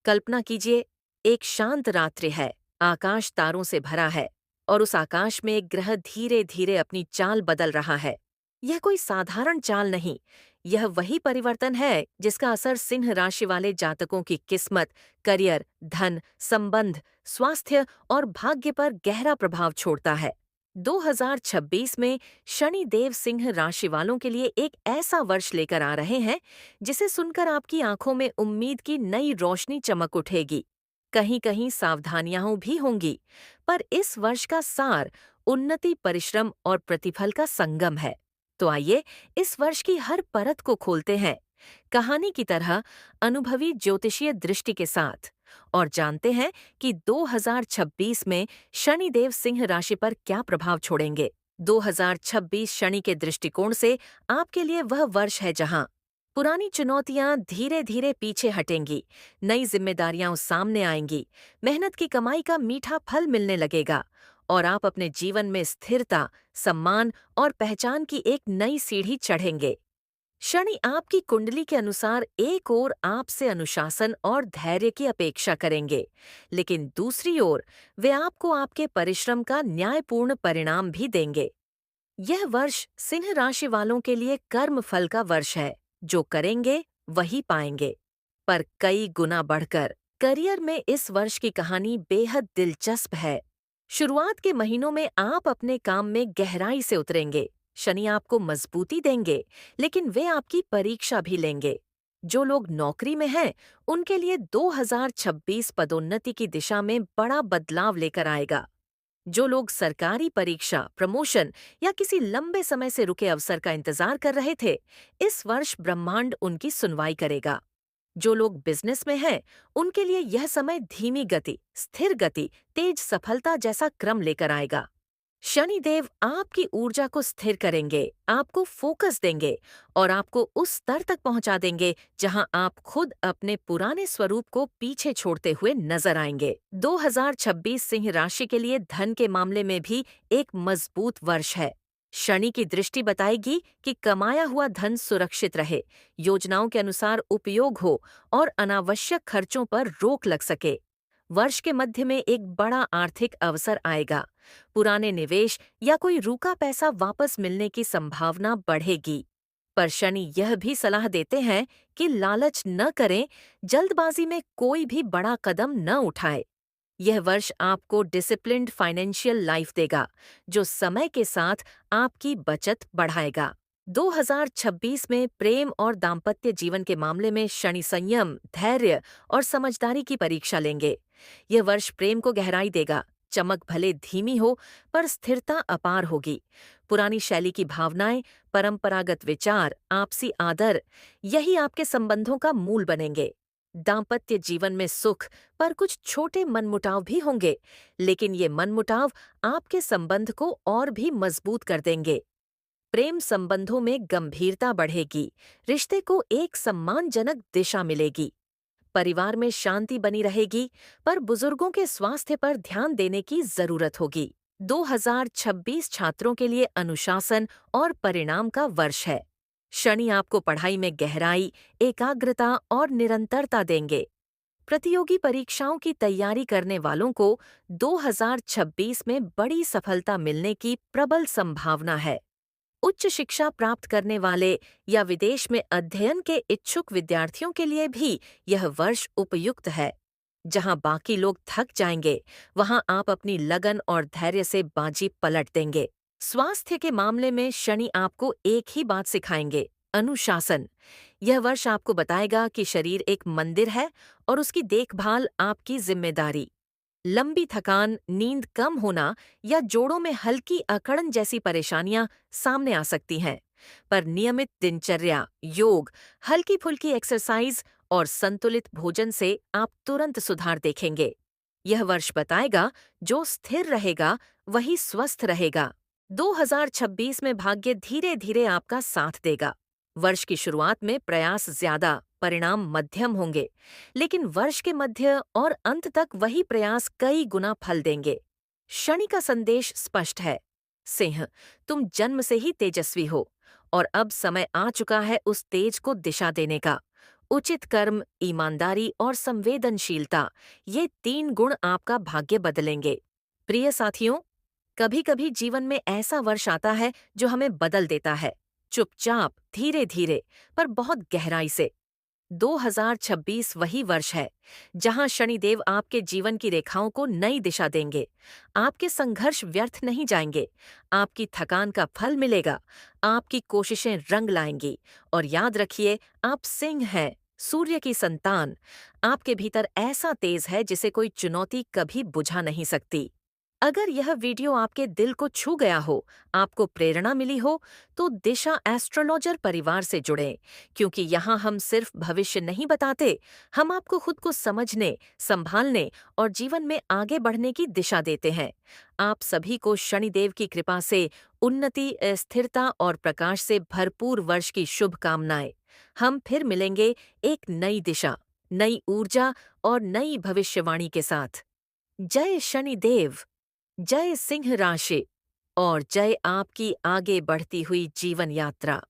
कल्पना कीजिए, एक शांत रात्रि है, आकाश तारों से भरा है और उस आकाश में एक ग्रह धीरे धीरे अपनी चाल बदल रहा है। यह कोई साधारण चाल नहीं, यह वही परिवर्तन है जिसका असर सिंह राशि वाले जातकों की किस्मत, करियर, धन, संबंध, स्वास्थ्य और भाग्य पर गहरा प्रभाव छोड़ता है। 2026 में शनि देव सिंह राशि वालों के लिए एक ऐसा वर्ष लेकर आ रहे हैं जिसे सुनकर आपकी आंखों में उम्मीद की नई रोशनी चमक उठेगी। कहीं कहीं सावधानियां भी होंगी, पर इस वर्ष का सार उन्नति, परिश्रम और प्रतिफल का संगम है। तो आइए इस वर्ष की हर परत को खोलते हैं, कहानी की तरह, अनुभवी ज्योतिषीय दृष्टि के साथ, और जानते हैं कि 2026 में शनिदेव सिंह राशि पर क्या प्रभाव छोड़ेंगे। 2026 शनि के दृष्टिकोण से आपके लिए वह वर्ष है जहां पुरानी चुनौतियां धीरे धीरे पीछे हटेंगी, नई जिम्मेदारियां सामने आएंगी, मेहनत की कमाई का मीठा फल मिलने लगेगा और आप अपने जीवन में स्थिरता, सम्मान और पहचान की एक नई सीढ़ी चढ़ेंगे। शनि आपकी कुंडली के अनुसार एक ओर आपसे अनुशासन और धैर्य की अपेक्षा करेंगे, लेकिन दूसरी ओर वे आपको आपके परिश्रम का न्यायपूर्ण परिणाम भी देंगे। यह वर्ष सिंह राशि वालों के लिए कर्म फल का वर्ष है। जो करेंगे वही पाएंगे, पर कई गुना बढ़कर। करियर में इस वर्ष की कहानी बेहद दिलचस्प है। शुरुआत के महीनों में आप अपने काम में गहराई से उतरेंगे। शनि आपको मजबूती देंगे, लेकिन वे आपकी परीक्षा भी लेंगे। जो लोग नौकरी में हैं, उनके लिए 2026 पदोन्नति की दिशा में बड़ा बदलाव लेकर आएगा। जो लोग सरकारी परीक्षा, प्रमोशन या किसी लंबे समय से रुके अवसर का इंतजार कर रहे थे, इस वर्ष ब्रह्मांड उनकी सुनवाई करेगा। जो लोग बिजनेस में हैं, उनके लिए यह समय धीमी गति, स्थिर गति, तेज सफलता जैसा क्रम लेकर आएगा। शनिदेव आपकी ऊर्जा को स्थिर करेंगे, आपको फोकस देंगे और आपको उस स्तर तक पहुंचा देंगे जहां आप खुद अपने पुराने स्वरूप को पीछे छोड़ते हुए नजर आएंगे। 2026 सिंह राशि के लिए धन के मामले में भी एक मजबूत वर्ष है। शनि की दृष्टि बताएगी कि कमाया हुआ धन सुरक्षित रहे, योजनाओं के अनुसार उपयोग हो और अनावश्यक खर्चों पर रोक लग सके। वर्ष के मध्य में एक बड़ा आर्थिक अवसर आएगा। पुराने निवेश या कोई रुका पैसा वापस मिलने की संभावना बढ़ेगी। पर शनि यह भी सलाह देते हैं कि लालच न करें, जल्दबाजी में कोई भी बड़ा कदम न उठाए। यह वर्ष आपको डिसिप्लिन्ड फाइनेंशियल लाइफ देगा, जो समय के साथ आपकी बचत बढ़ाएगा। 2026 में प्रेम और दाम्पत्य जीवन के मामले में शनि संयम, धैर्य और समझदारी की परीक्षा लेंगे। यह वर्ष प्रेम को गहराई देगा। चमक भले धीमी हो, पर स्थिरता अपार होगी। पुरानी शैली की भावनाएं, परंपरागत विचार, आपसी आदर, यही आपके संबंधों का मूल बनेंगे। दाम्पत्य जीवन में सुख, पर कुछ छोटे मनमुटाव भी होंगे, लेकिन ये मनमुटाव आपके संबंध को और भी मजबूत कर देंगे। प्रेम संबंधों में गंभीरता बढ़ेगी, रिश्ते को एक सम्मानजनक दिशा मिलेगी। परिवार में शांति बनी रहेगी, पर बुजुर्गों के स्वास्थ्य पर ध्यान देने की जरूरत होगी। 2026 छात्रों के लिए अनुशासन और परिणाम का वर्ष है। शनि आपको पढ़ाई में गहराई, एकाग्रता और निरंतरता देंगे। प्रतियोगी परीक्षाओं की तैयारी करने वालों को 2026 में बड़ी सफलता मिलने की प्रबल संभावना है। उच्च शिक्षा प्राप्त करने वाले या विदेश में अध्ययन के इच्छुक विद्यार्थियों के लिए भी यह वर्ष उपयुक्त है। जहां बाकी लोग थक जाएंगे, वहां आप अपनी लगन और धैर्य से बाजी पलट देंगे। स्वास्थ्य के मामले में शनि आपको एक ही बात सिखाएंगे, अनुशासन। यह वर्ष आपको बताएगा कि शरीर एक मंदिर है और उसकी देखभाल आपकी जिम्मेदारी। लंबी थकान, नींद कम होना या जोड़ों में हल्की अकड़न जैसी परेशानियां सामने आ सकती हैं, पर नियमित दिनचर्या, योग, हल्की-फुल्की एक्सरसाइज और संतुलित भोजन से आप तुरंत सुधार देखेंगे। यह वर्ष बताएगा, जो स्थिर रहेगा वही स्वस्थ रहेगा। 2026 में भाग्य धीरे-धीरे आपका साथ देगा। वर्ष की शुरुआत में प्रयास ज्यादा, परिणाम मध्यम होंगे, लेकिन वर्ष के मध्य और अंत तक वही प्रयास कई गुना फल देंगे। शनि का संदेश स्पष्ट है, सिंह, तुम जन्म से ही तेजस्वी हो और अब समय आ चुका है उस तेज को दिशा देने का। उचित कर्म, ईमानदारी और संवेदनशीलता, ये 3 गुण आपका भाग्य बदलेंगे। प्रिय साथियों, कभी-कभी जीवन में ऐसा वर्ष आता है जो हमें बदल देता है, चुपचाप, धीरे-धीरे, पर बहुत गहराई से। 2026 वही वर्ष है जहां शनिदेव आपके जीवन की रेखाओं को नई दिशा देंगे। आपके संघर्ष व्यर्थ नहीं जाएंगे, आपकी थकान का फल मिलेगा, आपकी कोशिशें रंग लाएंगी। और याद रखिए, आप सिंह हैं, सूर्य की संतान। आपके भीतर ऐसा तेज है जिसे कोई चुनौती कभी बुझा नहीं सकती। अगर यह वीडियो आपके दिल को छू गया हो, आपको प्रेरणा मिली हो, तो दिशा एस्ट्रोलॉजर परिवार से जुड़ें, क्योंकि यहाँ हम सिर्फ भविष्य नहीं बताते, हम आपको खुद को समझने, संभालने और जीवन में आगे बढ़ने की दिशा देते हैं। आप सभी को शनिदेव की कृपा से उन्नति, स्थिरता और प्रकाश से भरपूर वर्ष की शुभकामनाएं। हम फिर मिलेंगे एक नई दिशा, नई ऊर्जा और नई भविष्यवाणी के साथ। जय शनिदेव, जय सिंह राशि और जय आपकी आगे बढ़ती हुई जीवन यात्रा।